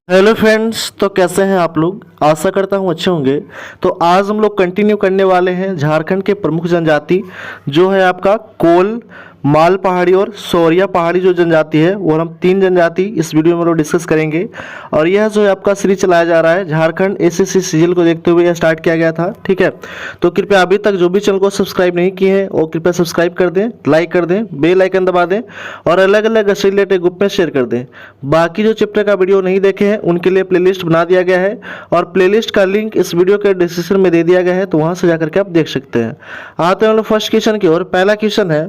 Hello friends, तो कैसे हैं आप लोग। आशा करता हूँ अच्छे होंगे। तो आज हम लोग कंटिन्यू करने वाले हैं झारखंड के प्रमुख जनजाति जो है आपका कोल, माल पहाड़ी और सौरिया पहाड़ी जो जनजाति है, वो हम 3 जनजाति इस वीडियो में लोग डिस्कस करेंगे। और यह जो है आपका सीरीज चलाया जा रहा है झारखंड एसएससी सीजीएल को देखते हुए यह स्टार्ट किया गया था। ठीक है, तो कृपया अभी तक जो भी चैनल को सब्सक्राइब नहीं किए हैं वो कृपया सब्सक्राइब कर दें, लाइक कर दें, बेल आइकन दबा दें और अलग अलग रिलेटेड ग्रुप में शेयर कर दें। बाकी जो चैप्टर का वीडियो नहीं देखे हैं उनके लिए प्लेलिस्ट बना दिया गया है और प्लेलिस्ट का लिंक इस वीडियो के डिस्क्रिप्शन में दे दिया गया है, तो वहां से जाकर के आप देख सकते हैं। आते हैं हम लोग फर्स्ट क्वेश्चन की ओर। पहला क्वेश्चन है,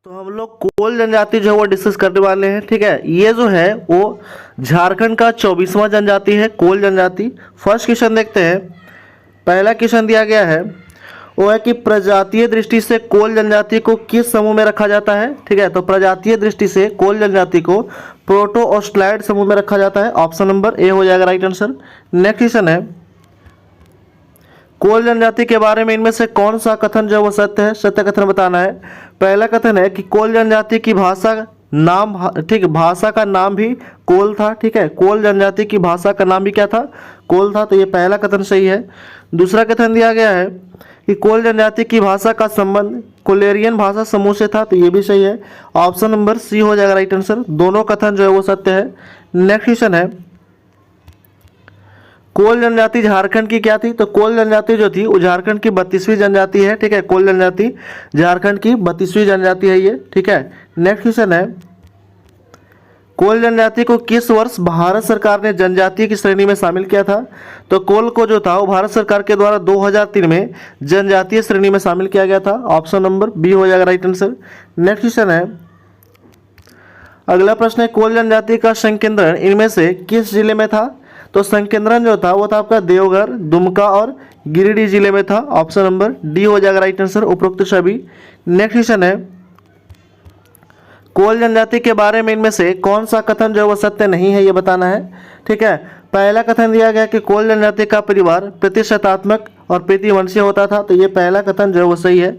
तो हम लोग कोल जनजाति जो है वो डिस्कस करने वाले हैं। ठीक है, ये जो है वो झारखंड का 24वां जनजाति है, कोल जनजाति। फर्स्ट क्वेश्चन देखते हैं। पहला क्वेश्चन दिया गया है वो है कि प्रजातीय दृष्टि से कोल जनजाति को किस समूह में रखा जाता है। ठीक है, तो प्रजातीय दृष्टि से कोल जनजाति को प्रोटो ऑस्ट्राइड समूह में रखा जाता है। ऑप्शन नंबर ए हो जाएगा राइट आंसर। नेक्स्ट क्वेश्चन है, कोल जनजाति के बारे में इनमें से कौन सा कथन जो है वो सत्य है। सत्य कथन बताना है। पहला कथन है कि कोल जनजाति की भाषा नाम, ठीक है, भाषा का नाम भी कोल था। ठीक है, कोल जनजाति की भाषा का नाम भी क्या था, कोल था। तो ये पहला कथन सही है। दूसरा कथन दिया गया है कि कोल जनजाति की भाषा का संबंध कोलेरियन भाषा समूह से था। तो ये भी सही है। ऑप्शन नंबर सी हो जाएगा राइट आंसर। दोनों कथन जो है वो सत्य है। नेक्स्ट क्वेश्चन है, कोल जनजाति झारखंड की क्या थी। तो कोल जनजाति जो थी वो झारखंड की 32वीं जनजाति है। ठीक है, कोल जनजाति झारखंड की 32वीं जनजाति है ये। ठीक है, नेक्स्ट क्वेश्चन है, कोल जनजाति को किस वर्ष भारत सरकार ने जनजाति की श्रेणी में शामिल किया था। तो कोल को जो था वो भारत सरकार के द्वारा 2003 में जनजातीय श्रेणी में शामिल किया गया था। ऑप्शन नंबर बी हो जाएगा राइट आंसर। नेक्स्ट क्वेश्चन है, अगला प्रश्न है, कोल जनजाति का संकेंद्रण इनमें से किस जिले में था। तो संकेंद्रण जो था वो था आपका देवघर, दुमका और गिरिडीह जिले में था। ऑप्शन नंबर डी हो जाएगा राइट आंसर, उपरोक्त सभी। नेक्स्ट क्वेश्चन है, कोल जनजाति के बारे में इनमें से कौन सा कथन जो है वो सत्य नहीं है, ये बताना है। ठीक है, पहला कथन दिया गया कि कोल जनजाति का परिवार प्रतिशतात्मक और प्रतिवंशीय होता था। तो ये पहला कथन जो है वो सही है।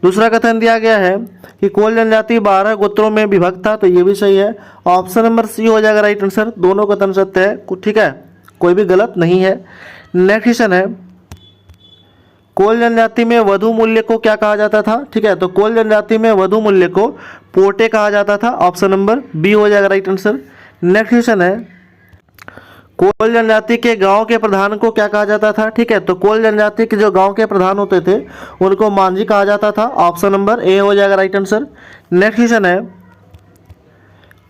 दूसरा कथन दिया गया है कि कोल जनजाति 12 गोत्रों में विभक्त था। तो ये भी सही है। ऑप्शन नंबर सी हो जाएगा राइट आंसर। दोनों कथन सत्य है। ठीक है, कोई भी गलत नहीं है। नेक्स्ट क्वेश्चन है, कोल जनजाति में वधु मूल्य को क्या कहा जाता था। ठीक है, तो कोल जनजाति में वधु मूल्य को पोटे कहा जाता था। ऑप्शन नंबर बी हो जाएगा राइट आंसर। नेक्स्ट क्वेश्चन है, कोल जनजाति के गांव के प्रधान को क्या कहा जाता था। ठीक है, तो कोल जनजाति के जो गांव के प्रधान होते थे उनको मांझी कहा जाता था। ऑप्शन नंबर ए हो जाएगा राइट आंसर। नेक्स्ट क्वेश्चन है,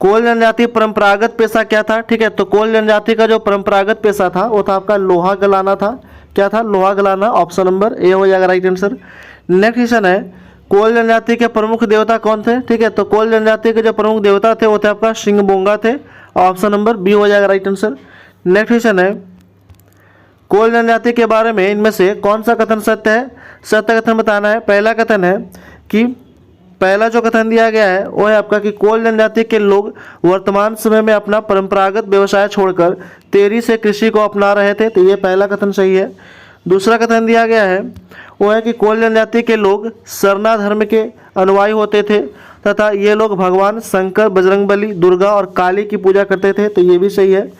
कोल जनजाति परंपरागत पेशा क्या था। ठीक है, तो कोल जनजाति का जो परंपरागत पेशा था वो था आपका लोहा गलाना था। क्या था, लोहा गलाना। ऑप्शन नंबर ए हो जाएगा राइट आंसर। नेक्स्ट क्वेश्चन है, कोल जनजाति के प्रमुख देवता कौन थे। ठीक है, तो कोल जनजाति के जो प्रमुख देवता थे वो थे आपका सिंहबोंगा थे। ऑप्शन नंबर बी हो जाएगा राइट आंसर। नेक्स्ट क्वेश्चन है, कोल जनजाति के बारे में इनमें से कौन सा कथन सत्य है। सत्य कथन बताना है। पहला कथन है कि पहला जो कथन दिया गया है वो है आपका कि कोल जनजाति के लोग वर्तमान समय में अपना परंपरागत व्यवसाय छोड़कर तेरी से कृषि को अपना रहे थे। तो ये पहला कथन सही है। दूसरा कथन दिया गया है वो है कि कोल जनजाति के लोग सरना धर्म के अनुयायी होते थे तथा ये लोग भगवान शंकर, बजरंगबली, दुर्गा और काली की पूजा करते थे। तो ये भी सही है।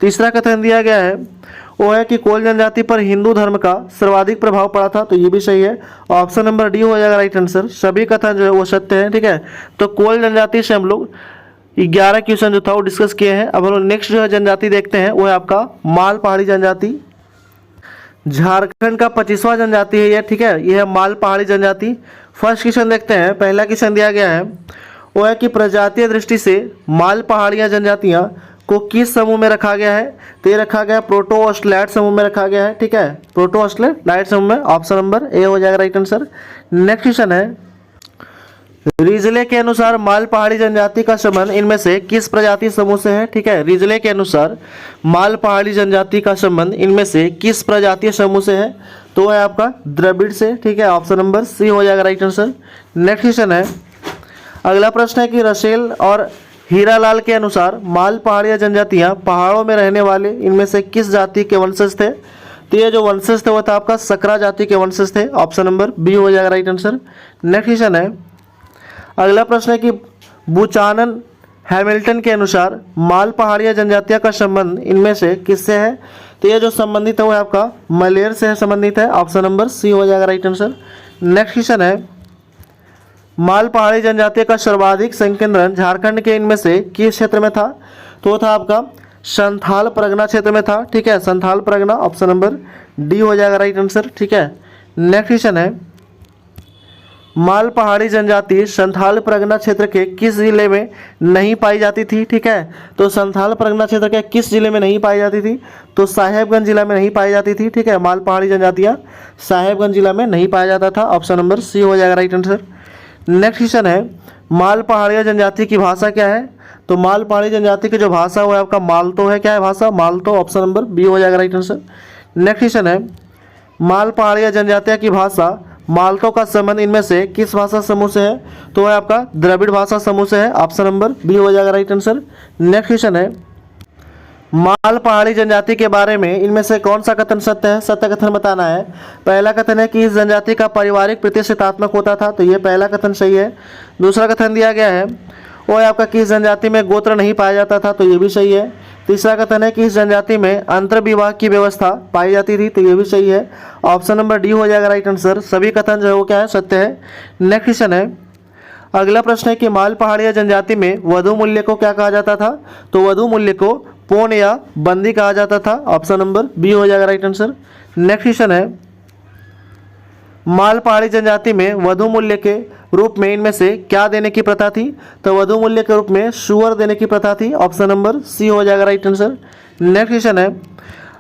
तीसरा कथन दिया गया है वो है कि कोल जनजाति पर हिंदू धर्म का सर्वाधिक प्रभाव पड़ा था। तो ये भी सही है। ऑप्शन नंबर डी हो जाएगा राइट आंसर। सभी कथन जो है वो सत्य है। ठीक है, तो कोल जनजाति से हम लोग 11 क्वेश्चन जो था वो डिस्कस किए हैं। अब हम लोग नेक्स्ट जो है जनजाति देखते हैं वो है आपका माल पहाड़ी जनजाति। झारखंड का 25वां जनजाति है ये। ठीक है, यह है माल पहाड़ी जनजाति। फर्स्ट क्वेश्चन देखते हैं। पहला क्वेश्चन दिया गया है वो है कि प्रजातीय दृष्टि से माल पहाड़ियाँ जनजातियाँ को किस समूह में रखा गया है। तो ये रखा गया प्रोटो ऑस्ट्रेलाइड समूह में रखा गया है। ठीक है, प्रोटो ऑस्ट्रेलाइड समूह में। ऑप्शन नंबर ए हो जाएगा राइट आंसर। नेक्स्ट क्वेश्चन है, रिजले के अनुसार माल पहाड़ी जनजाति का संबंध इनमें से किस प्रजाति समूह से है। ठीक है, रिजले के अनुसार माल पहाड़ी जनजाति का संबंध इनमें से किस प्रजातीय समूह से है। तो है आपका द्रविड़ से। ठीक है, ऑप्शन नंबर सी हो जाएगा राइट आंसर। नेक्स्ट क्वेश्चन है, अगला प्रश्न है कि रसेल और हीरालाल के अनुसार माल पहाड़िया जनजातियां पहाड़ों में रहने वाले इनमें से किस जाति के वंशज थे। तो ये जो वंशज थे वो था आपका सकरा जाति के वंशज थे, ऑप्शन नंबर बी हो जाएगा राइट आंसर। नेक्स्ट क्वेश्चन है, अगला प्रश्न है कि बुचानन हैमिल्टन के अनुसार माल पहाड़िया जनजातियों का संबंध इनमें से किससे है? तो ये जो संबंधित है वो आपका मलेर से संबंधित है, ऑप्शन नंबर सी हो जाएगा राइट आंसर। नेक्स्ट क्वेश्चन है, माल पहाड़ी जनजातियों का सर्वाधिक संकेंद्रण झारखंड के इनमें से किस क्षेत्र में था? तो वो था आपका संथाल परगना क्षेत्र में था, ठीक है, Santhal Pargana, option number D हो जाएगा राइट आंसर, ठीक है। नेक्स्ट क्वेश्चन है, माल पहाड़ी जनजाति संथाल परगना क्षेत्र के किस जिले में नहीं पाई जाती थी? ठीक है, तो संथाल परगना क्षेत्र के किस जिले में नहीं पाई जाती थी? तो साहेबगंज जिला में नहीं पाई जाती थी, ठीक है, माल पहाड़ी जनजातियाँ साहेबगंज जिला में नहीं पाया जाता था, ऑप्शन नंबर सी हो जाएगा राइट आंसर। नेक्स्ट क्वेश्चन है, माल पहाड़िया जनजाति की भाषा क्या है? तो माल पहाड़ी जनजाति की जो भाषा वो है आपका मालतो है, क्या है भाषा? मालतो, ऑप्शन नंबर बी हो जाएगा राइट आंसर। नेक्स्ट क्वेश्चन है, माल पहाड़िया जनजातियों की भाषा मालतो का संबंध इनमें से किस भाषा समूह से है? तो है आपका द्रविड़ भाषा समूह से है, ऑप्शन नंबर बी हो जाएगा राइट आंसर। नेक्स्ट क्वेश्चन है, माल पहाड़ी जनजाति के बारे में इनमें से कौन सा कथन सत्य है? सत्य कथन बताना है। पहला कथन है कि इस जनजाति का पारिवारिक प्रतिष्ठात्मक होता था, तो ये पहला कथन सही है। दूसरा कथन दिया गया है वो है आपका कि इस जनजाति में गोत्र नहीं पाया जाता था, तो ये भी सही है। तीसरा कथन है कि इस जनजाति में अंतर विवाह की व्यवस्था पाई जाती थी, तो ये भी सही है, ऑप्शन नंबर डी हो जाएगा राइट आंसर। सभी कथन जो है वो क्या है? सत्य है। नेक्स्ट क्वेश्चन है, अगला प्रश्न है कि माल पहाड़िया जनजाति में वधु मूल्य को क्या कहा जाता था? तो वधु मूल्य को पौन या बंदी कहा जाता था, ऑप्शन नंबर बी हो जाएगा राइट आंसर। नेक्स्ट क्वेश्चन है, माल पहाड़ी जनजाति में वधु मूल्य के रूप में इनमें से क्या देने की प्रथा थी? तो वधु मूल्य के रूप में सुअर देने की प्रथा थी, ऑप्शन नंबर सी हो जाएगा राइट आंसर। नेक्स्ट क्वेश्चन है,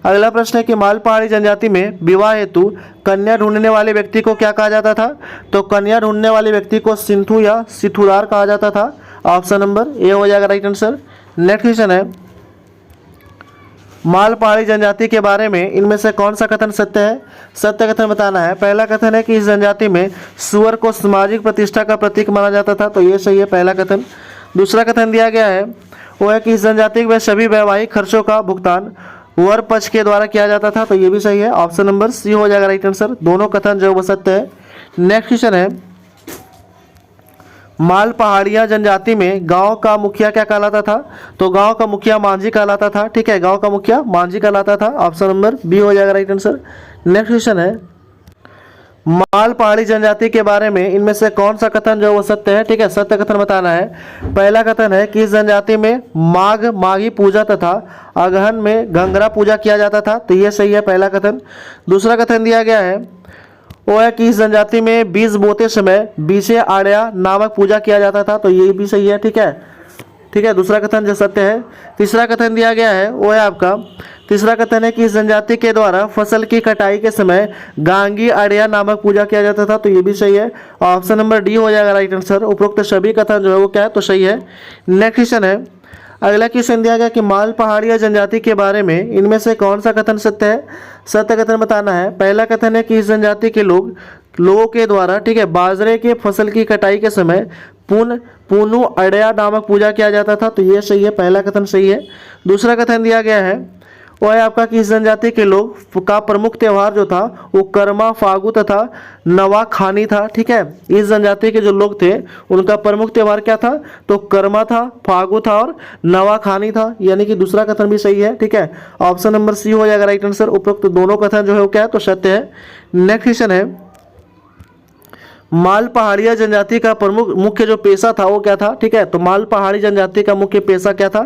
अगला प्रश्न है कि माल पहाड़ी जनजाति में विवाह हेतु कन्या ढूंढने वाले व्यक्ति को क्या कहा जाता था? तो कन्या ढूंढने वाले व्यक्ति को सिंथु या सिथुरार कहा जाता था, ऑप्शन नंबर ए हो जाएगा राइट आंसर। नेक्स्ट क्वेश्चन है, माल पहाड़ी जनजाति के बारे में इनमें से कौन सा कथन सत्य है? सत्य कथन बताना है। पहला कथन है कि इस जनजाति में सुअर को सामाजिक प्रतिष्ठा का प्रतीक माना जाता था, तो ये सही है, पहला कथन। दूसरा कथन दिया गया है वो है कि इस जनजाति में सभी वैवाहिक खर्चों का भुगतान वर पक्ष के द्वारा किया जाता था, तो ये भी सही है, ऑप्शन नंबर सी हो जाएगा राइट आंसर। दोनों कथन जो है वो सत्य है। नेक्स्ट क्वेश्चन है, माल पहाड़िया जनजाति में गांव का मुखिया क्या कहलाता था? तो गांव का मुखिया मांझी कहलाता था, ठीक है, गांव का मुखिया मांझी कहलाता था, ऑप्शन नंबर बी हो जाएगा राइट आंसर। नेक्स्ट क्वेश्चन है, माल पहाड़ी जनजाति के बारे में इनमें से कौन सा कथन जो है वो सत्य है? ठीक है, सत्य कथन बताना है। पहला कथन है कि इस जनजाति में माघ माघी पूजा तथा अगहन में घंगरा पूजा किया जाता था, तो ये सही है, पहला कथन। दूसरा कथन दिया गया है वो है कि इस जनजाति में बीज बोते समय बीसे आड़या नामक पूजा किया जाता था, तो ये भी सही है, ठीक है, ठीक है, दूसरा कथन जो सत्य है। तीसरा कथन दिया गया है वो है आपका, तीसरा कथन है कि इस जनजाति के द्वारा फसल की कटाई के समय गांगी अड़िया नामक पूजा किया जाता था, तो ये भी सही है, ऑप्शन नंबर डी हो जाएगा राइट आंसर। उपरोक्त सभी कथन जो है वो क्या है? तो सही है। नेक्स्ट क्वेश्चन है, अगला क्वेश्चन दिया गया कि माल पहाड़िया जनजाति के बारे में इनमें से कौन सा कथन सत्य है? सत्य कथन बताना है। पहला कथन है कि इस जनजाति के लोगों के द्वारा, ठीक है, बाजरे के फसल की कटाई के समय पुनु अड़या नामक पूजा किया जाता था, तो ये सही है, पहला कथन सही है। दूसरा कथन दिया गया है वो है आपका कि इस जनजाति के लोग का प्रमुख त्यौहार जो था वो कर्मा फागु तथा नवा खानी था, ठीक है, इस जनजाति के जो लोग थे उनका प्रमुख त्यौहार क्या था? तो कर्मा था, फागु था और नवा खानी था, यानी कि दूसरा कथन भी सही है, ठीक है, ऑप्शन नंबर सी हो जाएगा राइट आंसर। उपरोक्त दोनों कथन जो है वो क्या है? तो सत्य है। नेक्स्ट क्वेश्चन है, माल पहाड़िया जनजाति का प्रमुख मुख्य जो पेशा था वो क्या था? ठीक है, तो माल पहाड़ी जनजाति का मुख्य पेशा क्या था?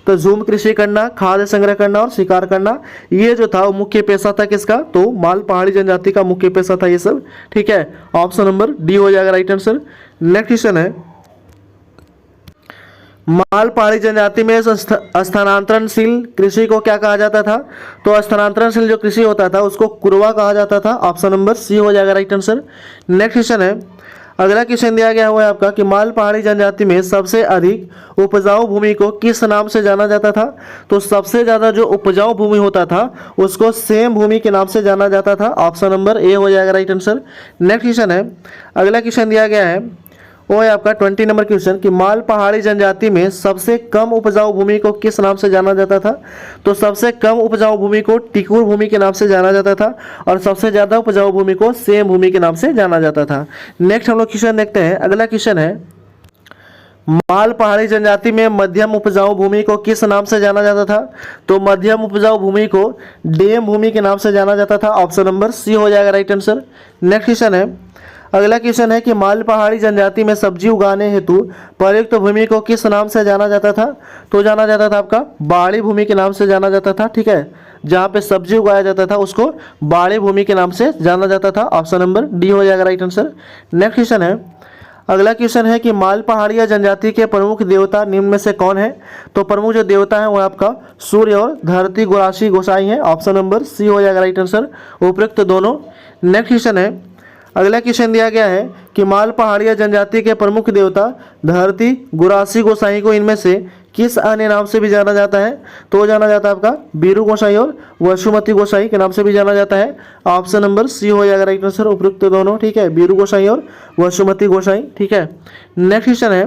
तो झूम कृषि करना, खाद्य संग्रह करना और शिकार करना, ये जो था वो मुख्य पेशा था किसका? तो माल पहाड़ी जनजाति का मुख्य पेशा था ये सब, ठीक है, ऑप्शन नंबर डी हो जाएगा राइट आंसर। नेक्स्ट क्वेश्चन है, माल पहाड़ी जनजाति में स्थानांतरणशील कृषि को क्या कहा जाता था? तो स्थानांतरणशील जो कृषि होता था उसको कुरवा कहा जाता था, ऑप्शन नंबर सी हो जाएगा राइट आंसर। नेक्स्ट क्वेश्चन है, अगला क्वेश्चन दिया गया हुआ है आपका कि माल पहाड़ी जनजाति में सबसे अधिक उपजाऊ भूमि को किस नाम से जाना जाता था? तो सबसे ज़्यादा जो उपजाऊ भूमि होता था उसको सेम भूमि के नाम से जाना जाता था, ऑप्शन नंबर ए हो जाएगा राइट आंसर। नेक्स्ट क्वेश्चन है, अगला क्वेश्चन दिया गया है वो है आपका 20 नंबर क्वेश्चन कि माल पहाड़ी जनजाति में सबसे कम उपजाऊ भूमि को किस नाम से जाना जाता था। तो सबसे कम उपजाऊ भूमि को टिकुर भूमि के नाम से जाना जाता था और सबसे ज़्यादा उपजाऊ भूमि को सेम भूमि के नाम से जाना जाता था। नेक्स्ट हम लोग क्वेश्चन देखते हैं। अगला क्वेश्चन है माल पहाड़ी जनजाति में मध्यम उपजाऊ भूमि को किस नाम से जाना जाता था। तो मध्यम उपजाऊ भूमि को डेम भूमि के नाम से जाना जाता था। ऑप्शन नंबर सी हो जाएगा राइट आंसर। नेक्स्ट क्वेश्चन है, अगला क्वेश्चन है कि माल पहाड़ी जनजाति में सब्जी उगाने हेतु प्रयुक्त भूमि को किस नाम से जाना जाता था। तो जाना जाता था आपका बाड़ी भूमि के नाम से जाना जाता था। ठीक है, जहाँ पे सब्जी उगाया जाता था उसको बाड़ी भूमि के नाम से जाना जाता था। ऑप्शन नंबर डी हो जाएगा राइट आंसर। नेक्स्ट क्वेश्चन है, अगला क्वेश्चन है कि माल पहाड़िया जनजाति के प्रमुख देवता निम्न में से कौन है। तो प्रमुख जो देवता है वो आपका सूर्य और धरती गुराशी गोसाई है। ऑप्शन नंबर सी हो जाएगा राइट आंसर, उपयुक्त दोनों। नेक्स्ट क्वेश्चन है, अगला क्वेश्चन दिया गया है कि माल पहाड़िया जनजाति के प्रमुख देवता धरती गुरासी गोसाई को इनमें से किस अन्य नाम से भी जाना जाता है। तो जाना जाता है आपका बीरू गोसाई और वसुमती गोसाई के नाम से भी जाना जाता है। ऑप्शन नंबर सी हो जाएगा राइट आंसर, उपयुक्त दोनों। ठीक है, बीरू गोसाई और वसुमती गोसाई। ठीक है, नेक्स्ट क्वेश्चन है,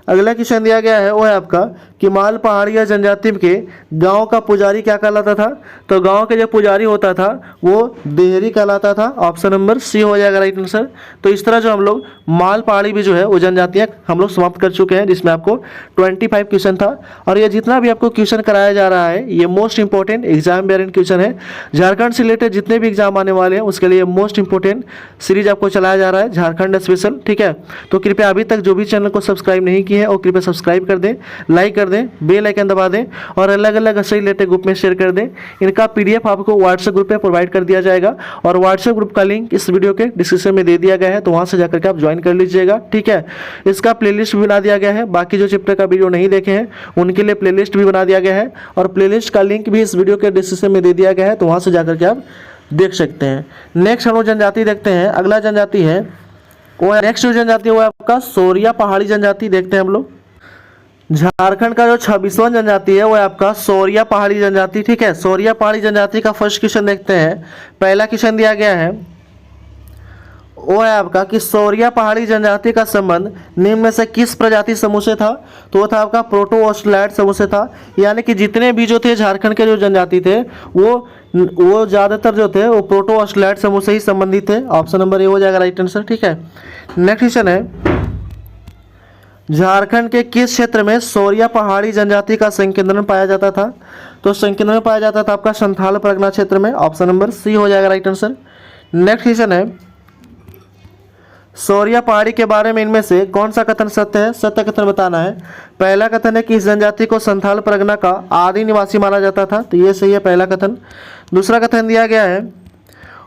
अगला क्वेश्चन दिया गया है वो है आपका कि माल पहाड़िया जनजाति के गांव का पुजारी क्या कहलाता था। तो गांव के जो पुजारी होता था वो देहरी कहलाता था। ऑप्शन नंबर सी हो जाएगा राइट आंसर। तो इस तरह जो हम लोग माल पहाड़ी भी जो है वो जनजातियाँ हम लोग समाप्त कर चुके हैं, जिसमें आपको 25 क्वेश्चन था। और ये जितना भी आपको क्वेश्चन कराया जा रहा है ये most important exam variant question है। झारखंड से रिलेटेड जितने भी एग्जाम आने वाले हैं उसके लिए मोस्ट इंपॉर्टेंट सीरीज आपको चलाया जा रहा है, झारखंड स्पेशल। ठीक है, तो कृपया अभी तक जो भी चैनल को सब्सक्राइब नहीं किए हैं वो कृपया सब्सक्राइब कर दें, लाइक कर दें, बेल आइकन दबा दें और अलग अलग ऐसे रिलेटेड ग्रुप में शेयर कर दें। इनका पीडीएफ आपको व्हाट्सएप ग्रुप पे प्रोवाइड कर दिया जाएगा और व्हाट्सएप ग्रुप का लिंक इस वीडियो के डिस्क्रिप्शन में दे दिया गया है, तो वहां से जाकर के आप ज्वाइन कर लीजिएगा। ठीक है, इसका प्लेलिस्ट भी बना दिया गया है, बाकी जो चैप्टर का वीडियो नहीं देखे हैं उनके लिए प्लेलिस्ट भी बना दिया गया है और प्लेलिस्ट का लिंक भी इस वीडियो के डिस्क्रिप्शन में दे दिया गया है, तो वहां से जाकर के आप देख सकते हैं। नेक्स्ट हम लोग जनजाति देखते हैं। अगला जनजाति है वो नेक्स्ट जनजाति वो है आपका सोरिया पहाड़ी जनजाति। देखते हैं हम लोग झारखंड का जो 26वां जनजाति है वो है आपका सोरिया पहाड़ी जनजाति। ठीक है, सोरिया पहाड़ी जनजाति का फर्स्ट क्वेश्चन देखते हैं। पहला क्वेश्चन दिया गया है वो है आपका कि सोरिया पहाड़ी जनजाति का संबंध निम्न में से किस प्रजाति समूह से था। तो वो था आपका प्रोटो ऑस्ट्रेलाइड समूह से था। यानी कि जितने भी जो थे झारखंड के जो जनजाति थे वो ज़्यादातर जो थे वो प्रोटो ऑस्ट्रेलाइड समूह से ही संबंधित थे। ऑप्शन नंबर ए हो जाएगा राइट आंसर। ठीक है, नेक्स्ट क्वेश्चन है झारखंड के किस क्षेत्र में सोरिया पहाड़ी जनजाति का संकेंद्रण पाया जाता था। तो संकेंद्रण पाया जाता था आपका संथाल परगना क्षेत्र में। ऑप्शन नंबर सी हो जाएगा राइट आंसर। नेक्स्ट क्वेश्चन है सोरिया पहाड़ी के बारे में इनमें से कौन सा कथन सत्य है। सत्य कथन बताना है। पहला कथन है कि इस जनजाति को संथाल परगना का आदि निवासी माना जाता था, तो ये सही है पहला कथन। दूसरा कथन दिया गया है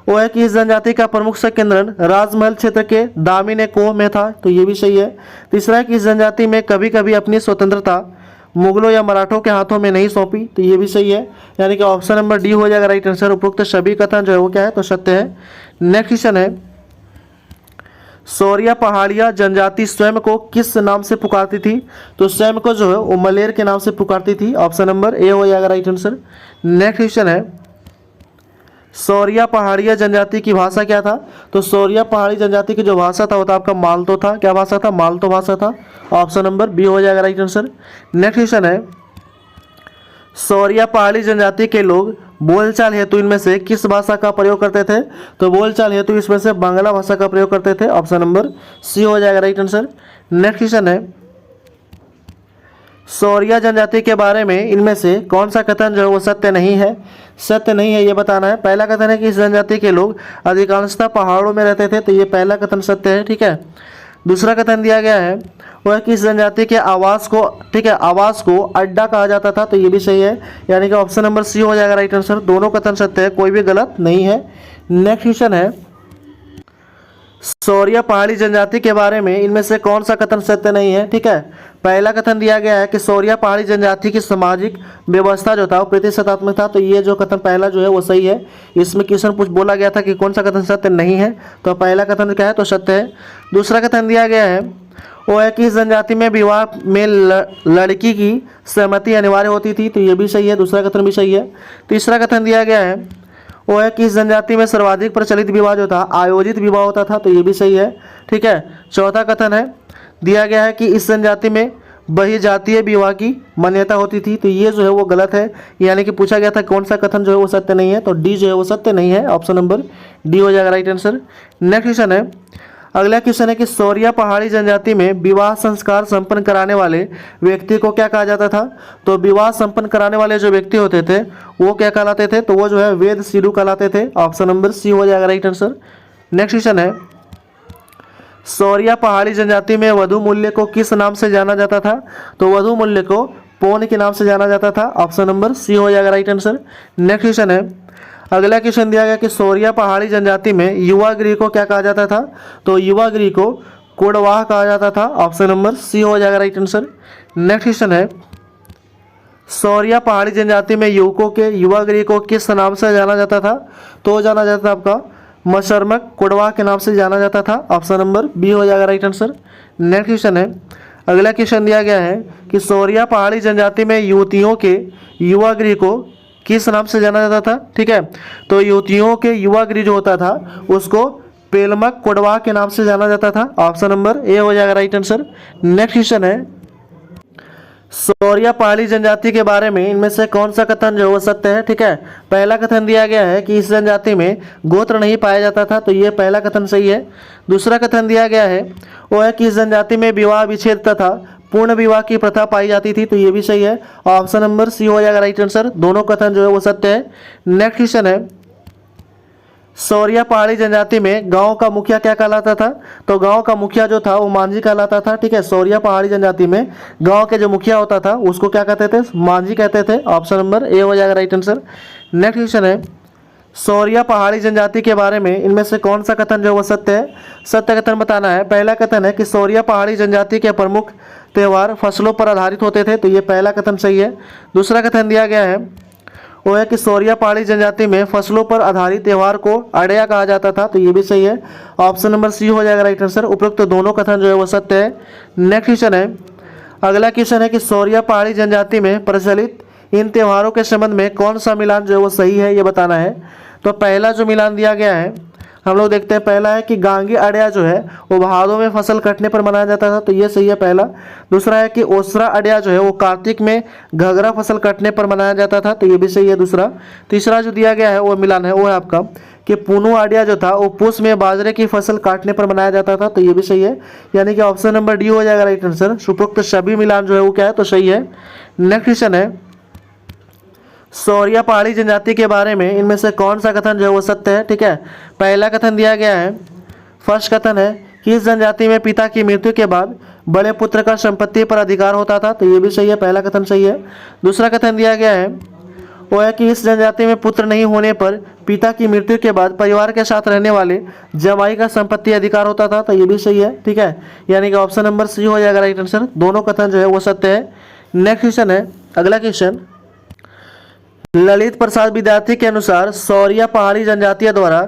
वो है कि इस जनजाति का प्रमुख संकेंद्रण राजमहल क्षेत्र के दामिनी कोह में था, तो ये भी सही है। तीसरा है कि इस जनजाति में कभी कभी अपनी स्वतंत्रता मुगलों या मराठों के हाथों में नहीं सौंपी, तो ये भी सही है। यानी कि ऑप्शन नंबर डी हो जाएगा राइट आंसर। उपरोक्त सभी कथन जो है वो क्या है तो सत्य है। नेक्स्ट क्वेश्चन है सोरिया पहाड़िया जनजाति स्वयं को किस नाम से पुकारती थी। तो स्वयं को जो है वो मलेर के नाम से पुकारती थी। ऑप्शन नंबर ए हो जाएगा राइट आंसर। नेक्स्ट क्वेश्चन है सोरिया पहाड़िया जनजाति की भाषा क्या था। तो सोरिया पहाड़ी जनजाति की जो भाषा था वो था आपका मालतो था। क्या भाषा था? मालतो भाषा था। ऑप्शन नंबर बी हो जाएगा राइट आंसर। नेक्स्ट क्वेश्चन है सोरिया पहाड़ी जनजाति के लोग बोलचाल हेतु इनमें से किस भाषा का प्रयोग करते थे। तो बोलचाल हेतु इसमें से बांग्ला भाषा का प्रयोग करते थे। ऑप्शन नंबर सी हो जाएगा राइट आंसर। नेक्स्ट क्वेश्चन है सोरिया जनजाति के बारे में इनमें से कौन सा कथन जो है वो सत्य नहीं है। सत्य नहीं है ये बताना है। पहला कथन है कि इस जनजाति के लोग अधिकांशतः पहाड़ों में रहते थे, तो ये पहला कथन सत्य है। ठीक है, दूसरा कथन दिया गया है वह है कि इस जनजाति के आवास को आवास को अड्डा कहा जाता था, तो ये भी सही है। यानी कि ऑप्शन नंबर सी हो जाएगा राइट आंसर। दोनों कथन सत्य है, कोई भी गलत नहीं है। नेक्स्ट क्वेश्चन है सोरिया पहाड़ी जनजाति के बारे में इनमें से कौन सा कथन सत्य नहीं है। ठीक है, पहला कथन दिया गया है कि सोरिया पहाड़ी जनजाति की सामाजिक व्यवस्था जो था वो प्रतिशतात्मक था, तो ये जो कथन पहला जो है वो सही है। इसमें क्वेश्चन बोला गया था कि कौन सा कथन सत्य नहीं है, तो पहला कथन क्या है तो सत्य है। दूसरा कथन दिया गया है वो है कि इस जनजाति में विवाह में लड़की की सहमति अनिवार्य होती थी, तो ये भी सही है। दूसरा कथन भी सही है। तीसरा कथन दिया गया है वो है कि इस जनजाति में सर्वाधिक प्रचलित विवाह जो था आयोजित विवाह होता था, तो ये भी सही है। ठीक है, चौथा कथन है दिया गया है कि इस जनजाति में बहिर्जातीय विवाह की मान्यता होती थी, तो ये जो है वो गलत है। यानी कि पूछा गया था कौन सा कथन जो है वो सत्य नहीं है, तो डी जो है वो सत्य नहीं है, ऑप्शन नंबर डी हो जाएगा राइट आंसर। नेक्स्ट क्वेश्चन है, अगला क्वेश्चन है कि सौरिया पहाड़ी जनजाति में विवाह संस्कार संपन्न कराने वाले व्यक्ति को क्या कहा जाता था? तो विवाह संपन्न कराने वाले जो व्यक्ति होते थे वो क्या कहलाते थे? तो वो जो है वेद सिरु कहलाते थे, ऑप्शन नंबर सी हो जाएगा राइट आंसर। नेक्स्ट क्वेश्चन है, सौरिया पहाड़ी जनजाति में वधु मूल्य को किस नाम से जाना जाता था? तो वधु मूल्य को पौन के नाम से जाना जाता था, ऑप्शन नंबर सी हो जाएगा राइट आंसर। नेक्स्ट क्वेश्चन है, अगला क्वेश्चन दिया गया कि सौरिया पहाड़ी जनजाति में युवा गृह को क्या कहा जाता था? तो युवा गृह को कोडवाह कहा जाता था, ऑप्शन नंबर सी हो जाएगा राइट आंसर। नेक्स्ट क्वेश्चन है, सौरिया पहाड़ी जनजाति में युवकों के युवा गृह को किस नाम से जाना जाता था? तो जाना जाता था आपका मशर्मक कोडवाह के नाम से जाना जाता था, ऑप्शन नंबर बी हो जाएगा राइट आंसर। नेक्स्ट क्वेश्चन है, अगला क्वेश्चन दिया गया है कि सौरिया पहाड़ी जनजाति में युवतियों के युवा गृह को किस नाम से जाना जाता था? ठीक है, तो युवतियों के युवा गृह जो होता था उसको पेलमक कोडवाह के नाम से जाना जाता था, ऑप्शन नंबर ए हो जाएगा राइट आंसर। नेक्स्ट क्वेश्चन है, सौरिया पहाड़ी जनजाति के बारे में इनमें से कौन सा कथन जो है वो सत्य है? ठीक है, पहला कथन दिया गया है कि इस जनजाति में गोत्र नहीं पाया जाता था, तो ये पहला कथन सही है। दूसरा कथन दिया गया है वो है कि इस जनजाति में विवाह विच्छेद तथा पूर्ण विवाह की प्रथा पाई जाती थी, तो ये भी सही है, ऑप्शन नंबर सी हो जाएगा राइट आंसर। दोनों कथन जो है वो सत्य है। नेक्स्ट क्वेश्चन है, सौरिया पहाड़ी जनजाति में गांव का मुखिया क्या कहलाता था? तो गांव का मुखिया जो था वो मांझी कहलाता था। ठीक है, सौरिया पहाड़ी जनजाति में गांव के जो मुखिया होता था उसको क्या कहते थे? मांझी कहते थे, ऑप्शन नंबर ए हो जाएगा राइट आंसर। नेक्स्ट क्वेश्चन है, सौरिया पहाड़ी जनजाति के बारे में इनमें से कौन सा कथन जो है वो सत्य है? सत्य कथन बताना है। पहला कथन है कि सौरिया पहाड़ी जनजाति के प्रमुख त्यौहार फसलों पर आधारित होते थे, तो ये पहला कथन सही है। दूसरा कथन दिया गया है वो है कि सौरिया पहाड़ी जनजाति में फसलों पर आधारित त्यौहार को अड़या कहा जाता था, तो ये भी सही है, ऑप्शन नंबर सी हो जाएगा राइट आंसर। उपरोक्त दोनों कथन जो है वो सत्य है। नेक्स्ट क्वेश्चन है, अगला क्वेश्चन है कि सौरिया पहाड़ी जनजाति में प्रचलित इन त्योहारों के संबंध में कौन सा मिलान जो है वो सही है ये बताना है। तो पहला जो मिलान दिया गया है हम लोग देखते हैं, पहला है कि गांगी अड़या जो है वो भादों में फसल कटने पर मनाया जाता था, तो ये सही है पहला। दूसरा है कि ओसरा अड़या जो है वो कार्तिक में घघरा फसल कटने पर मनाया जाता था, तो ये भी सही है दूसरा। तीसरा जो दिया गया है वो मिलान है वो है आपका कि पुनु अड़या जो था वो पुष में बाजरे की फसल काटने पर मनाया जाता था, तो ये भी सही है, यानी कि ऑप्शन नंबर डी हो जाएगा राइट आंसर। उपरोक्त सभी मिलान जो है वो क्या है? तो सही है। नेक्स्ट क्वेश्चन है, सौरिया पहाड़ी जनजाति के बारे में इनमें से कौन सा कथन जो है वो सत्य है? ठीक है, पहला कथन दिया गया है, फर्स्ट कथन है कि इस जनजाति में पिता की मृत्यु के बाद बड़े पुत्र का संपत्ति पर अधिकार होता था, तो ये भी सही है, पहला कथन सही है। दूसरा कथन दिया गया है वो है कि इस जनजाति में पुत्र नहीं होने पर पिता की मृत्यु के बाद परिवार के साथ रहने वाले जमाई का संपत्ति अधिकार होता था, तो ये भी सही है। ठीक है, यानी कि ऑप्शन नंबर सी हो जाएगा राइट आंसर। दोनों कथन जो है वो सत्य है। नेक्स्ट क्वेश्चन है, अगला क्वेश्चन, ललित प्रसाद विद्यार्थी के अनुसार सौरिया पहाड़ी जनजातियों द्वारा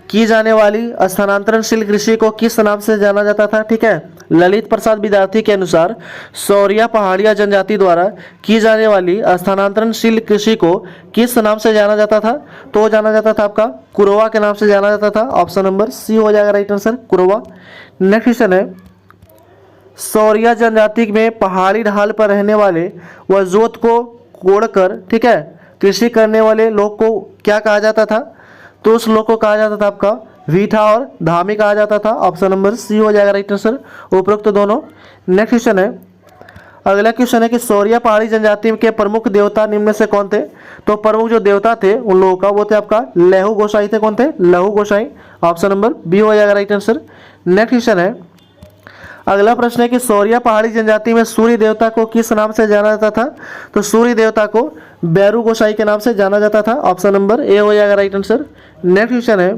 की जाने वाली स्थानांतरणशील कृषि को किस नाम से जाना जाता था? ठीक है, ललित प्रसाद विद्यार्थी के अनुसार सौरिया पहाड़िया जनजाति द्वारा की जाने वाली स्थानांतरणशील कृषि को किस नाम से जाना जाता था? तो जाना जाता था आपका कुरवा के नाम से जाना जाता था, ऑप्शन नंबर सी हो जाएगा right answer, Kurwa. Next question है, सौरिया जनजाति में पहाड़ी ढाल पर रहने वाले व जोत को कोड़कर ठीक है कृषि करने वाले लोग को क्या कहा जाता था? तो उस लोग को कहा जाता था आपका वीठा और धामी कहा जाता था, ऑप्शन नंबर सी हो जाएगा राइट आंसर, उपरोक्त दोनों। नेक्स्ट क्वेश्चन है, अगला क्वेश्चन है कि सौरिया पहाड़ी जनजाति के प्रमुख देवता निम्न में से कौन थे? तो प्रमुख जो देवता थे उन लोगों का वो थे आपका लहू गोसाई थे। कौन थे? लहू गोसाई, ऑप्शन नंबर बी हो जाएगा राइट आंसर। नेक्स्ट क्वेश्चन है, अगला प्रश्न है कि सौरिया पहाड़ी जनजाति में सूर्य देवता को किस नाम से जाना जाता था? तो सूर्य देवता को बैरू गोसाई के नाम से जाना जाता था, ऑप्शन नंबर ए हो जाएगा राइट आंसर। नेक्स्ट क्वेश्चन है,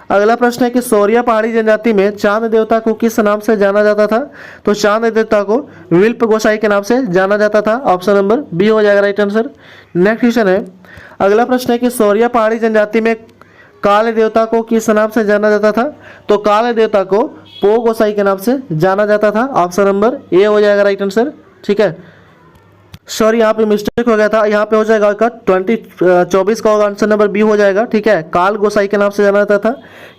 अगला प्रश्न है कि सौरिया पहाड़ी जनजाति में चांद देवता को किस नाम से जाना जाता था? तो चांद देवता को विल्प गोसाई के नाम से जाना जाता था, ऑप्शन नंबर बी हो जाएगा राइट आंसर। नेक्स्ट क्वेश्चन है, अगला प्रश्न है कि सौरिया पहाड़ी जनजाति में काल देवता को किस नाम से जाना जाता था? तो काल देवता को पो गोसाई के नाम से जाना जाता था, ऑप्शन नंबर ए हो जाएगा राइट आंसर। ठीक है, सॉरी यहाँ पे मिस्टेक हो गया था, यहाँ पे हो जाएगा आपका 24 का होगा, आंसर नंबर बी हो जाएगा। ठीक है, काल गोसाई के नाम से जाना जाता था।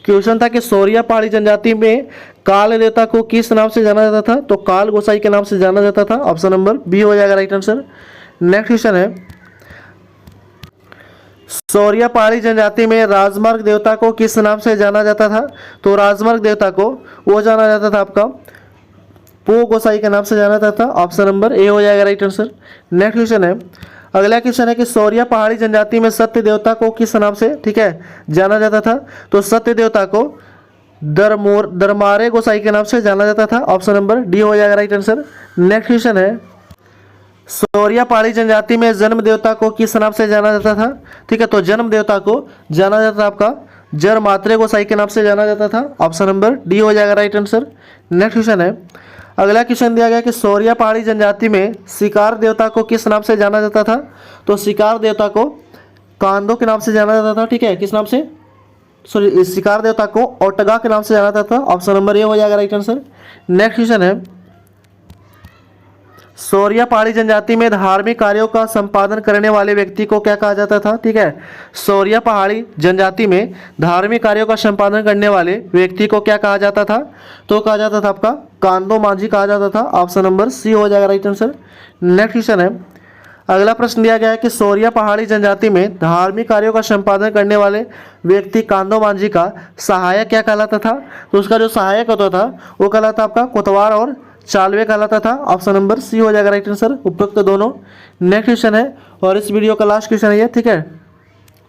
क्वेश्चन था कि सौरिया पहाड़ी जनजाति में काल देवता को किस नाम से जाना जाता था, तो काल गोसाई के नाम से जाना जाता था। ऑप्शन नंबर बी हो जाएगा राइट आंसर। नेक्स्ट क्वेश्चन है, सौरिया पहाड़ी जनजाति में राजमार्ग देवता को किस नाम से जाना जाता था, तो राजमार्ग देवता को वो जाना जाता था आपका पो गोसाई के नाम से जाना जाता था। ऑप्शन नंबर ए हो जाएगा राइट आंसर। नेक्स्ट क्वेश्चन है, अगला क्वेश्चन है कि सौरिया पहाड़ी जनजाति में सत्य देवता को किस नाम से, ठीक है, जाना जाता था, तो सत्य देवता को दरमारे गोसाई के नाम से जाना जाता था। ऑप्शन नंबर डी हो जाएगा राइट आंसर। नेक्स्ट क्वेश्चन है, सौरिया पहाड़ी जनजाति में जन्म देवता को किस नाम से जाना जाता था, ठीक है, तो जन्म देवता को जाना जाता था आपका जर मात्रे गोसाई के नाम से जाना जाता था। ऑप्शन नंबर डी हो जाएगा राइट आंसर। नेक्स्ट क्वेश्चन है, अगला क्वेश्चन दिया गया कि सौरिया पहाड़ी जनजाति में शिकार देवता को किस नाम से जाना जाता था, तो शिकार देवता को कांदो के नाम से जाना जाता था। ठीक है, किस नाम से, सॉरी, शिकार देवता को ओटगा के नाम से जाना जाता था। ऑप्शन नंबर ए हो जाएगा राइट आंसर। नेक्स्ट क्वेश्चन है, सौरिया पहाड़ी जनजाति में धार्मिक कार्यों का संपादन करने वाले व्यक्ति को क्या कहा जाता था, ठीक है, सौरिया पहाड़ी जनजाति में धार्मिक कार्यों का संपादन करने वाले व्यक्ति को क्या कहा जाता था, तो कहा जाता था आपका कांदो मांझी कहा जाता था। ऑप्शन नंबर सी हो जाएगा राइट आंसर। नेक्स्ट क्वेश्चन है, अगला प्रश्न दिया गया है कि सौरिया पहाड़ी जनजाति में धार्मिक कार्यों का संपादन करने वाले व्यक्ति कांदो मांझी का सहायक क्या कहलाता था, तो उसका जो सहायक होता था वो कहलाता आपका कोतवाल और चालवे कहलाता था। ऑप्शन नंबर सी हो जाएगा राइट आंसर, उपरोक्त दोनों। नेक्स्ट क्वेश्चन है और इस वीडियो का लास्ट क्वेश्चन है ये, ठीक है,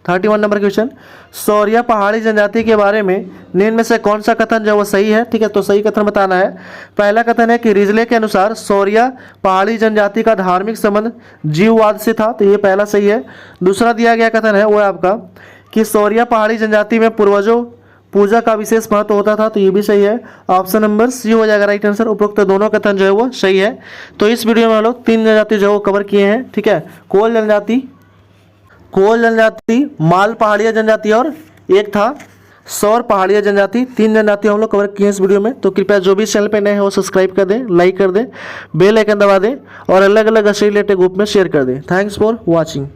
31 नंबर क्वेश्चन, सौरिया पहाड़ी जनजाति के बारे में निम्न में से कौन सा कथन जो वो सही है, ठीक है, तो सही कथन बताना है। पहला कथन है कि रिजले के अनुसार सौरिया पहाड़ी जनजाति का धार्मिक संबंध जीववाद से था, तो ये पहला सही है। दूसरा दिया गया कथन है वो है आपका कि सौरिया पहाड़ी जनजाति में पूर्वजों पूजा का विशेष महत्व होता था, तो ये भी सही है। ऑप्शन नंबर सी हो जाएगा राइट आंसर, उपरोक्त दोनों कथन जो है वो सही है। तो इस वीडियो में हम लोग 3 जनजाति जो है वो कवर किए हैं, ठीक है, कोल जनजाति, माल पहाड़िया जनजाति और एक था सौर पहाड़िया जनजाति। 3 जनजाति हम लोग कवर किए हैं इस वीडियो में। तो कृपया जो भी चैनल पे नए हैं वो सब्सक्राइब कर दें, लाइक कर दें, बेल आइकन दबा दें और अलग अलग असली रिलेटेड ग्रुप में शेयर कर दें। Thanks for watching.